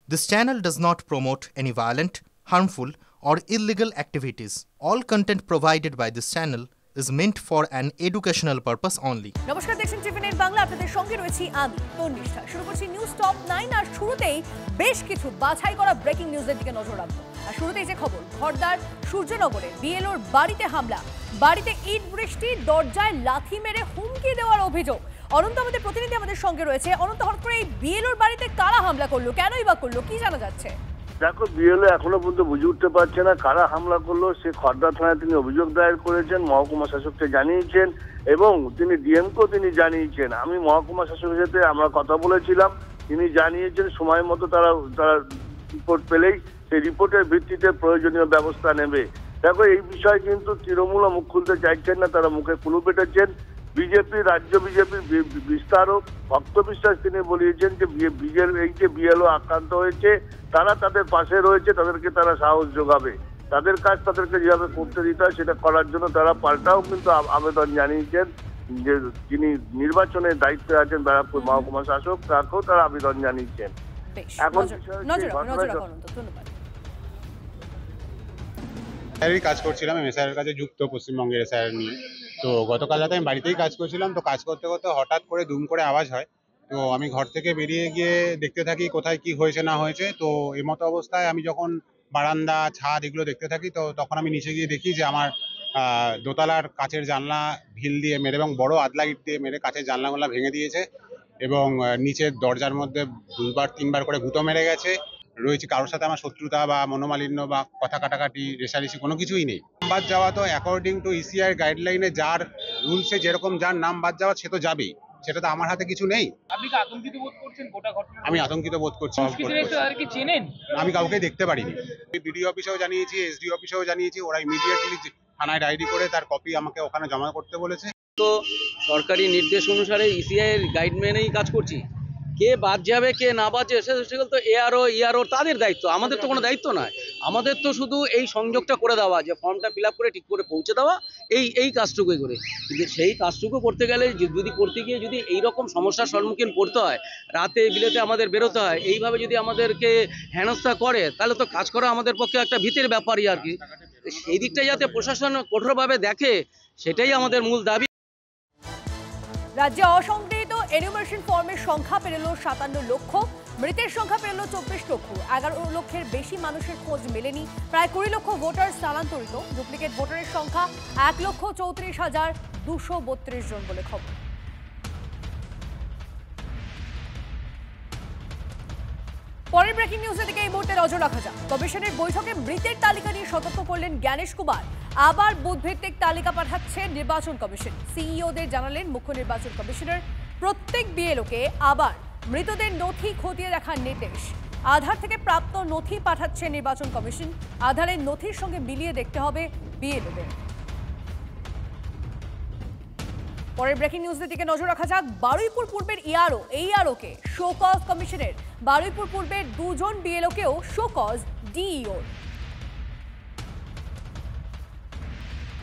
This channel does not promote any violent, harmful, or illegal activities. All content provided by this channel is meant for an educational purpose only. নমস্কার, দেখছেন TVN Bangla. আপনাদের সঙ্গে রয়েছি আমি তন্নিষ্ঠা। শুরু করছি news top 9 আর শুরুতেই বেশ কিছু বাছাই করা ব্রেকিং নিউজের দিকে নজর রাখবো। আর শুরুতেই যে খবর, ঘরদার সূর্যনগরে বিএলওর বাড়িতে হামলা, বাড়িতে ইট বৃষ্টি, দরজায় লাথি মেরে হুমকি দেওয়ার অভিযোগ। অনন্ত আমাদের প্রতিনিধি আমাদের সঙ্গে রয়েছে। অনন্ত, হঠাৎ করে এই বিএলওর বাড়িতে কারা হামলা করলো, কেনই বা করলো, কি জানা যাচ্ছে? দেখো, বিএলও এখনো পর্যন্ত বুঝে উঠতে পারছে না কারা হামলা করলো। সে খড়দা থানায় তিনি অভিযোগ দায়ের করেছেন, মহকুমা শাসককে জানিয়েছেন এবং তিনি ডিএমকেও তিনি জানিয়েছেন। আমি মহকুমা শাসকের সাথে আমরা কথা বলেছিলাম, তিনি জানিয়েছেন সময় মতো তারা রিপোর্ট পেলেই সেই রিপোর্টের ভিত্তিতে প্রয়োজনীয় ব্যবস্থা নেবে। দেখো, এই বিষয়ে কিন্তু তৃণমূল মুখ খুলতে চাইছেন না, তারা মুখে কুলু পেটেছেন। বিজেপি, রাজ্য বিজেপির বিস্তারক ভক্ত বিশ্বাস তিনি বলিয়েছেন যে এই যে বিএলও আক্রান্ত হয়েছে তারা তাদের পাশে রয়েছে, তাদেরকে তারা সাহস যোগাবে, তাদের কাজ তাদেরকে যেভাবে করতে দিতে হয় সেটা করার জন্য তারা পাল্টাও কিন্তু আবেদন জানিয়েছেন। যে যিনি নির্বাচনের দায়িত্বে আছেন ব্যারাকপুর মহকুমা শাসক, তাকেও তারা আবেদন জানিয়েছেন। এখন কাজ করছিলাম, এসআইয়ের কাছে যুক্ত পশ্চিমবঙ্গের এসআইয়ের নিয়ে। তো গতকাল রাতে আমি বাড়িতেই কাজ করছিলাম, তো কাজ করতে করতে হঠাৎ করে দুম করে আওয়াজ হয়। তো আমি ঘর থেকে বেরিয়ে গিয়ে দেখতে থাকি কোথায় কি হয়েছে না হয়েছে। তো এই মতো অবস্থায় আমি যখন বারান্দা, ছাদ এগুলো দেখতে থাকি, তো তখন আমি নিচে গিয়ে দেখি যে আমার দোতলার কাচের জানলা ভিল দিয়ে মেরে এবং বড় আদলা ইট দিয়ে মেরে কাচের জানলাগুলো ভেঙে দিয়েছে এবং নিচের দরজার মধ্যে 2-3 বার করে গুঁতো মেরে গেছে। রয়েছে কারোর সাথে আমার শত্রুতা বা মনোমালিন্য বা কথা কাটাকাটি, রেষারেষি কোনো কিছুই নেই। নাম বাদ যাওয়া তো অ্যাকর্ডিং টু ইসিআই গাইডলাইনে যার রুলসে যেরকম যার নাম বাদ যাওয়া সে তো যাবেই, সেটা তো আমার হাতে কিছু নেই। আপনি কি আতঙ্কিত বোধ করছেন গোটা ঘটনা? আমি আতঙ্কিত বোধ করছি। আমি কাউকে দেখতে পারিনি। বিডিও অফিসেও জানিয়েছি, এসডি অফিসেও জানিয়েছি, ওরা ইমিডিয়েটলি থানায় ডায়েরি করে তার কপি আমাকে ওখানে জমা করতে বলেছে। তো সরকারি নির্দেশ অনুসারে ইসিআই এর গাইড মেনেই কাজ করছি। কে বাদ যাবে কে না বাদ যাবে সেগুলো তো ইআরও তাদের দায়িত্ব, আমাদের তো কোনো দায়িত্ব নয়। আমাদের তো শুধু এই সংযোগটা করে দেওয়া, যে ফর্মটা ফিল আপ করে ঠিক করে পৌঁছে দেওয়া, এই কাজটুকুই করে। কিন্তু সেই কাজটুকু করতে গেলে যদি করতে গিয়ে যদি এইরকম সমস্যার সম্মুখীন পড়তে হয়, রাতে বিলেতে আমাদের বেরোতে হয়, এইভাবে যদি আমাদেরকে হেনস্থা করে, তাহলে তো কাজ করা আমাদের পক্ষে একটা ভীতির ব্যাপারই আর কি। সেই দিকটা যাতে প্রশাসন কঠোরভাবে দেখে, সেটাই আমাদের মূল দাবি। রাজ্যে অসংগৃহীত এনুমারেশন ফর্মের সংখ্যা পেরোল 57 লক্ষ, মৃতের সংখ্যা পেরোল 24 লক্ষ। 11 লক্ষের বেশি মানুষের খোঁজ মেলেনি। প্রায় 20 লক্ষ ভোটার স্থানান্তরিত। ডুপ্লিকেট ভোটারের সংখ্যা 1,34,232 জন বলে খবর। পরের ব্রেকিং নিউজের দিকে এই মুহূর্তে নজর রাখা যাক। কমিশনের বৈঠকে মৃতের তালিকা নিয়ে সতর্ক করলেন জ্ঞানেশ কুমার। আবার বুথভিত্তিক তালিকা পাঠাচ্ছে নির্বাচন কমিশন। সিইওদের জানালেন মুখ্য নির্বাচন কমিশনার। প্রত্যেক বিএলওকে আবার মৃতদের নথি খতিয়ে দেখার নির্দেশ। আধার থেকে প্রাপ্ত নথি পাঠাচ্ছে নির্বাচন কমিশন। আধারের নথির সঙ্গে মিলিয়ে দেখতে হবে বিএলওদের। পরের ব্রেকিং নিউজের দিকে নজর রাখা যাক। বারুইপুর পূর্বের ইআরওকে শো কজ কমিশনের। বারুইপুর পূর্বের 2 জন বিএলওকেও শো কজ ডিইও।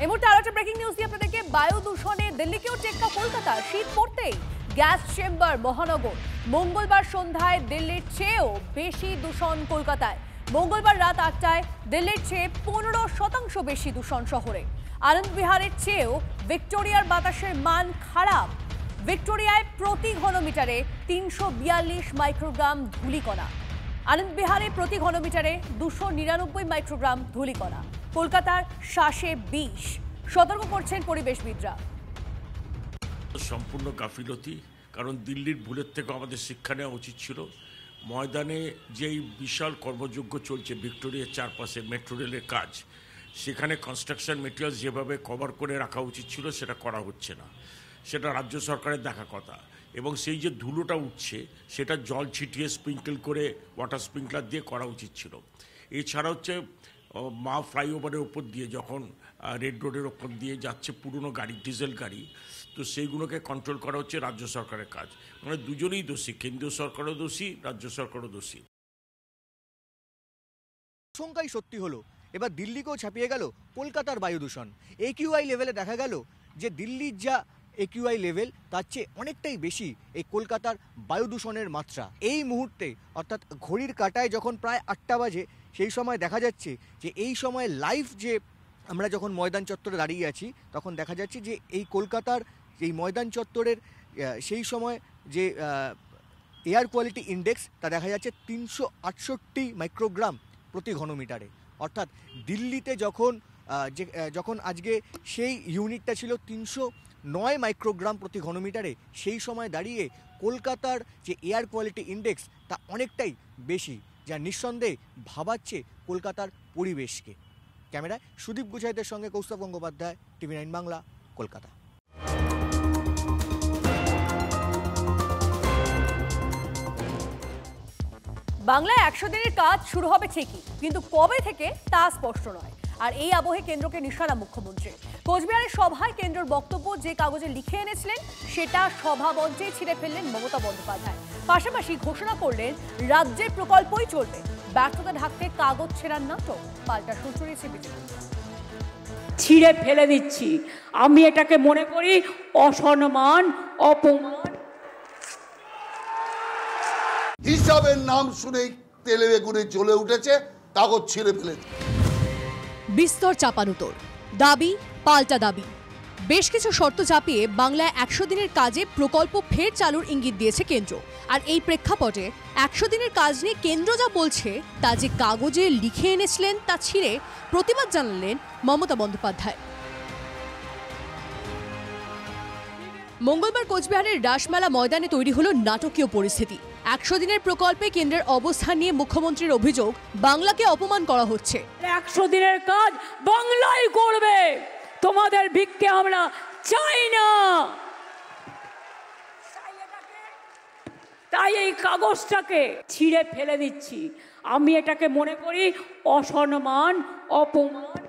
এই মুহূর্তে আরো একটা ব্রেকিং নিউজ দিয়ে আপনাদেরকে। বায়ু দূষণে দিল্লিকেও টেক্কা কলকাতা। শীত পড়তেই গ্যাস চেম্বার মহানগর। মঙ্গলবার সন্ধ্যায় দিল্লির চেয়েও বেশি দূষণ কলকাতায়। মঙ্গলবার রাত 8টায় দিল্লির চেয়ে 15% বেশি দূষণ শহরে। আনন্দ বিহারের চেয়েও ভিক্টোরিয়ার বাতাসের মান খারাপ। ভিক্টোরিয়ায় প্রতি ঘনমিটারে 342 মাইক্রোগ্রাম ধূলিকণা। আনন্দ বিহারে প্রতি ঘনমিটারে 299 মাইক্রোগ্রাম ধূলিকণা। কলকাতার শ্বাসে 20। সতর্ক করছেন পরিবেশবিদরা। সম্পূর্ণ গাফিলতি, কারণ দিল্লির ভুলের থেকে আমাদের শিক্ষা নেওয়া উচিত ছিল। ময়দানে যেই বিশাল কর্মযজ্ঞ চলছে ভিক্টোরিয়ার চারপাশে মেট্রো রেলের কাজ, সেখানে কনস্ট্রাকশন মেটেরিয়ালস যেভাবে কভার করে রাখা উচিত ছিল সেটা করা হচ্ছে না। সেটা রাজ্য সরকারের দেখা কথা। এবং সেই যে ধুলোটা উঠছে সেটা জল ছিটিয়ে স্প্রিঙ্কল করে ওয়াটার স্প্রিঙ্কলার দিয়ে করা উচিত ছিল। এছাড়া হচ্ছে মা ফ্লাইওভারের ওপর দিয়ে যখন রেড রোডের ওপর দিয়ে যাচ্ছে পুরনো গাড়ি, ডিজেল গাড়ি, তো সেইগুলোকে কন্ট্রোল করা হচ্ছে রাজ্য সরকারের কাজ। মানে দুজনেই দোষী, কেন্দ্রীয় সরকারও দোষী, রাজ্য সরকারও দোষী। আশঙ্কাই সত্যি হলো, এবার দিল্লিকেও ছাপিয়ে গেল কলকাতার বায়ু দূষণ। একিউআই লেভেলে দেখা গেল যে দিল্লির যা একিউআই লেভেল তার চেয়ে অনেকটাই বেশি এই কলকাতার বায়ু দূষণের মাত্রা। এই মুহূর্তে অর্থাৎ ঘড়ির কাঁটায় যখন প্রায় 8টা বাজে, সেই সময় দেখা যাচ্ছে যে এই সময় লাইভ যে আমরা যখন ময়দান চত্বরে দাঁড়িয়ে আছি তখন দেখা যাচ্ছে যে এই কলকাতার এই ময়দান চত্বরের সেই সময় যে এয়ার কোয়ালিটি ইন্ডেক্স তা দেখা যাচ্ছে 368 মাইক্রোগ্রাম প্রতি ঘনমিটারে। অর্থাৎ দিল্লিতে যখন আজকে সেই ইউনিটটা ছিল 309 মাইক্রোগ্রাম প্রতি ঘনমিটারে, সেই সময় দাঁড়িয়ে কলকাতার যে এয়ার কোয়ালিটি ইন্ডেক্স তা অনেকটাই বেশি, যা নিঃসন্দেহে ভাবাচ্ছে কলকাতার পরিবেশকে। ক্যামেরায় সুদীপ গুছাইতের সঙ্গে কৌস্তব গঙ্গোপাধ্যায়, TV9 বাংলা, কলকাতা। বাংলায় 100 দিনের কাজ শুরু হবে ঠিকই, কিন্তু কবে থেকে তা স্পষ্ট নয়। আর এই আবহে কেন্দ্রকে নিশানা মুখ্যমন্ত্রী। কোচবিহারের সভায় কেন্দ্রের বক্তব্য যে কাগজে লিখে এনেছিলেন সেটা সভামঞ্চেই ছিঁড়ে ফেললেন মমতা বন্দ্যোপাধ্যায়। পাশাপাশি ঘোষণা করলেন রাজ্যের প্রকল্পই চলবে। ব্যর্থতা ঢাকতে কাগজ ছেঁড়ার নাটক, পাল্টা সুর চড়িয়েছে বিজেপি। ছিঁড়ে ফেলে দিচ্ছি, আমি এটাকে মনে করি অসম্মান, অপমান। হিসাবের নাম শুনেই তেলে বেগুনে জ্বলে উঠেছে, কাগজ ছিঁড়ে ফেলেছে। বিস্তর চাপানুতোর, দাবি পাল্টা দাবি। বেশ কিছু শর্ত চাপিয়ে বাংলায় 100 দিনের কাজে প্রকল্প ফের চালুর ইঙ্গিত দিয়েছে কেন্দ্র। আর এই প্রেক্ষাপটে 100 দিনের কাজ নিয়ে কেন্দ্র যা বলছে তা যে কাগজে লিখে এনেছিলেন তা ছিঁড়ে প্রতিবাদ জানালেন মমতা বন্দ্যোপাধ্যায়। মঙ্গলবার কোচবিহারের রাসমেলা ময়দানে তৈরি হলো নাটকীয় পরিস্থিতি। 100 দিনের প্রকল্পে কেন্দ্রের অবস্থান নিয়ে মুখ্যমন্ত্রীর অভিযোগ, বাংলাকে অপমান করা হচ্ছে। 100 দিনের কাজ বাংলায় করবে, তোমাদের ভিক্ষে আমরা চাই না। তাই এই কাগজটাকে ছিঁড়ে ফেলে দিচ্ছি, আমি এটাকে মনে করি অসম্মান, অপমান।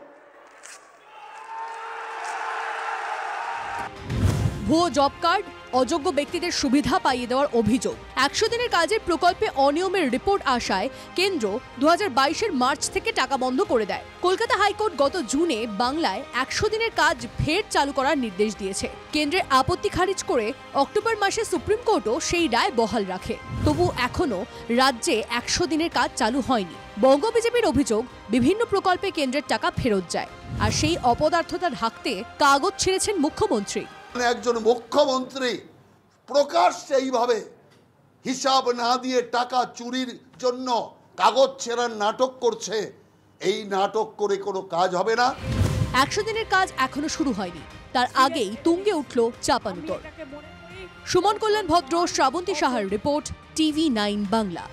ভুয়ো জব কার্ড, অযোগ্য ব্যক্তিদের সুবিধা পাইয়ে দেওয়ার অভিযোগ। 100 দিনের কাজের প্রকল্পে অনিয়মের রিপোর্ট আসায় কেন্দ্র 2022-এর মার্চ থেকে টাকা বন্ধ করে দেয়। কলকাতা হাইকোর্ট গত জুনে বাংলায় 100 দিনের কাজ ফের চালু করার নির্দেশ দিয়েছে। কেন্দ্রের আপত্তি খারিজ করে অক্টোবর মাসে সুপ্রিম কোর্টও সেই রায় বহাল রাখে। তবু এখনও রাজ্যে 100 দিনের কাজ চালু হয়নি। বঙ্গ বিজেপির অভিযোগ, বিভিন্ন প্রকল্পে কেন্দ্রের টাকা ফেরত যায়। আর সেই অপদার্থতা ঢাকতে কাগজ ছেড়েছেন মুখ্যমন্ত্রী। একজন মুখ্যমন্ত্রী প্রকাশ্যে এইভাবে হিসাব না দিয়ে টাকা চুরির জন্য কাগজ ছেঁড়ার নাটক করছে, এই নাটক করে কোনো কাজ হবে না। 100 দিনের কাজ এখনো শুরু হয়নি, তার আগেই তুঙ্গে উঠল চাপানুতর। সুমন কল্যাণ ভদ্র, শ্রাবন্তী সাহার রিপোর্ট, TV9 বাংলা।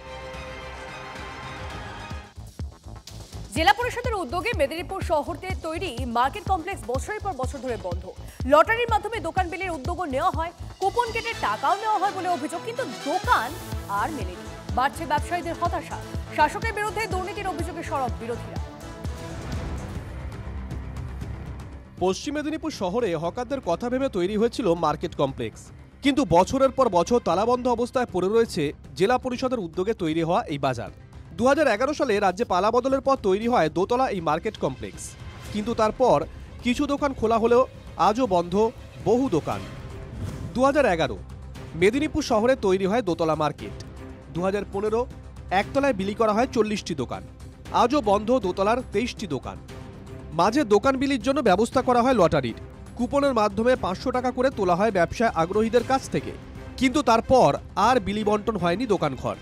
জেলা পরিষদের উদ্যোগে মেদিনীপুর শহরে তৈরি মার্কেট কমপ্লেক্স বছরের পর বছর ধরে বন্ধ। লটারির মাধ্যমে দোকান বিলির উদ্যোগও নেওয়া হয়, কুপন কেটে টাকাও নেওয়া হয় বলে অভিযোগ, কিন্তু দোকান আর মেলেনি। বাড়ছে ব্যবসায়ীদের হতাশা, শাসকের বিরুদ্ধে দুর্নীতির অভিযোগে সরব বিরোধীরা। পশ্চিম মেদিনীপুর শহরে হকারদের কথা ভেবে তৈরি হয়েছিল মার্কেট কমপ্লেক্স, কিন্তু বছরের পর বছর তালাবন্ধ অবস্থায় পড়ে রয়েছে জেলা পরিষদের উদ্যোগে তৈরি হওয়া এই বাজার। 2011 সালে রাজ্যে পালা বদলের পর তৈরি হয় দোতলা এই মার্কেট কমপ্লেক্স, কিন্তু তারপর কিছু দোকান খোলা হলেও আজও বন্ধ বহু দোকান। 2011 মেদিনীপুর শহরে তৈরি হয় দোতলা মার্কেট। 2015 একতলায় বিলি করা হয় 40টি দোকান, আজও বন্ধ দোতলার 23টি দোকান। মাঝে দোকান বিলির জন্য ব্যবস্থা করা হয় লটারির, কুপনের মাধ্যমে 500 টাকা করে তোলা হয় ব্যবসায় আগ্রহীদের কাছ থেকে, কিন্তু তারপর আর বিলি বন্টন হয়নি দোকানঘর।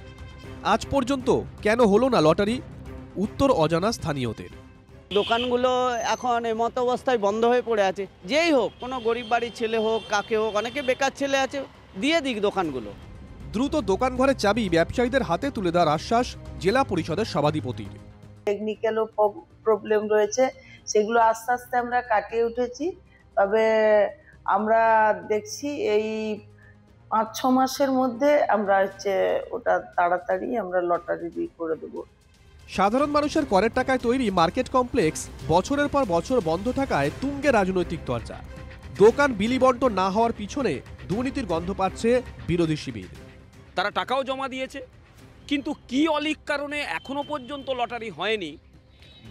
আজ পর্যন্ত কেন হলো না লটারি, উত্তর অজানা স্থানীয়দের। দোকানগুলো এখন এমতো অবস্থায় বন্ধ হয়ে পড়ে আছে। যেই হোক, কোনো গরিব বাড়ির ছেলে হোক, কাকে হোক, অনেকে বেকার ছেলে আছে, দিয়ে দিক দোকানগুলো। দ্রুত দোকান ঘরের চাবি ব্যবসায়ীদের হাতে তুলে দেওয়ার আশ্বাস জেলা পরিষদের সভাধিপতির। টেকনিক্যালও প্রবলেম রয়েছে, সেগুলো আস্তে আস্তে আমরা কাটিয়ে উঠেছি। তবে আমরা দেখছি এই 5-6 মাসের মধ্যে আমরা ওটা তাড়াতাড়ি আমরা লটারি করে দেবো। সাধারণ মানুষের করের টাকায় তৈরি মার্কেট কমপ্লেক্স বছরের পর বছর বন্ধ থাকায় তুঙ্গে রাজনৈতিক চর্চা। দোকান বিলি বন্টন না হওয়ার পিছনে দুর্নীতির গন্ধ পাচ্ছে বিরোধী শিবির। তারা টাকাও জমা দিয়েছে, কিন্তু কি অলিক কারণে এখনো পর্যন্ত লটারি হয়নি,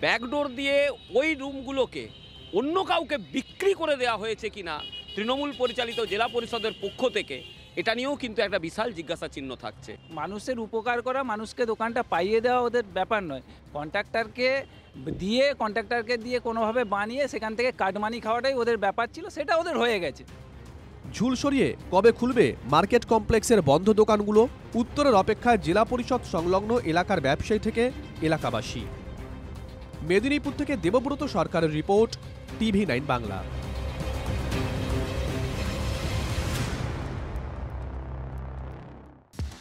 ব্যাকডোর দিয়ে ওই রুমগুলোকে অন্য কাউকে বিক্রি করে দেওয়া হয়েছে কিনা তৃণমূল পরিচালিত জেলা পরিষদের পক্ষ থেকে এটা নিয়েও কিন্তু একটা বিশাল জিজ্ঞাসা চিহ্ন থাকছে। মানুষের উপকার করা, মানুষকে দোকানটা পাইয়ে দেওয়া ওদের ব্যাপার নয়। কন্ট্রাক্টরকে দিয়ে কোনোভাবে বানিয়ে সেখান থেকে কাটমানি খাওয়াটাই ওদের ব্যাপার ছিল, সেটা ওদের হয়ে গেছে। ঝুল সরিয়ে কবে খুলবে মার্কেট কমপ্লেক্সের বন্ধ দোকানগুলো? উত্তরের অপেক্ষায় জেলা পরিষদ সংলগ্ন এলাকার ব্যবসায়ী থেকে এলাকাবাসী। মেদিনীপুর থেকে দেবব্রত সরকারের রিপোর্ট, TV9 বাংলা।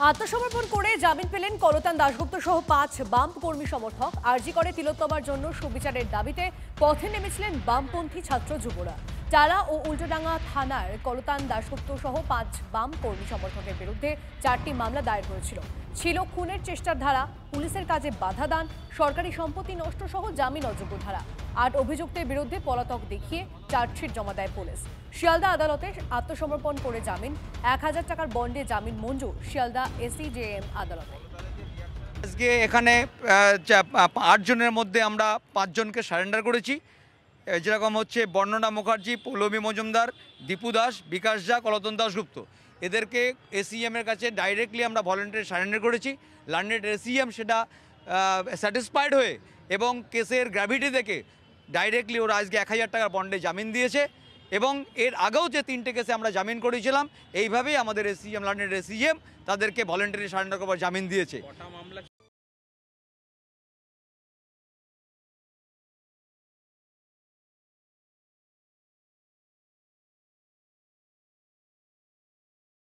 আত্মসমর্পণ করে জামিন পেলেন কলতান দাশগুপ্ত সহ 5 বাম কর্মী সমর্থক। আরজি করে তিলোত্তমার জন্য সুবিচারের দাবিতে পথে নেমেছিলেন বামপন্থী ছাত্র যুবরা। টালা ও উল্টোডাঙ্গা থানার কলতান দাশগুপ্ত সহ 5 বাম কর্মী সমর্থকের বিরুদ্ধে 4টি মামলা দায়ের হয়েছিল। ছিল খুনের চেষ্টার ধারা, পুলিশের কাজে বাধা দান, সরকারি সম্পত্তি নষ্ট সহ জামিন অযোগ্য ধারা। 8 অভিযুক্তের বিরুদ্ধে পলাতক দেখিয়ে চার্জশিট জমা দেয় পুলিশ। শিয়ালদা আদালতে আত্মসমর্পণ করে জামিন, 1000 টাকার বন্ডে জামিন মঞ্জুর শিয়ালদা SEJM আদালতে। আজকে এখানে 8 জনের মধ্যে আমরা 5 জনকে সারেন্ডার করেছি। যেরকম হচ্ছে বর্ণনা মুখার্জি, পৌলমী মজুমদার, দীপু দাস, বিকাশ ঝা, কলতন দাশগুপ্ত। এদেরকে SEM এর কাছে ডাইরেক্টলি আমরা ভলেন্টারি সারেন্ডার করেছি। লন্ডনের SEM সেটা স্যাটিসফাইড হয়ে এবং কেসের গ্র্যাভিটি দেখে ডাইরেক্টলি ওরা আজকে 1000 টাকার বন্ডে জামিন দিয়েছে। এবং এর আগেও যে 3টে কেসে আমরা জামিন করেছিলাম, এইভাবেই আমাদের লন্ডনের SEM তাদেরকে ভলেন্টারি সারেন্ডার করার জামিন দিয়েছে।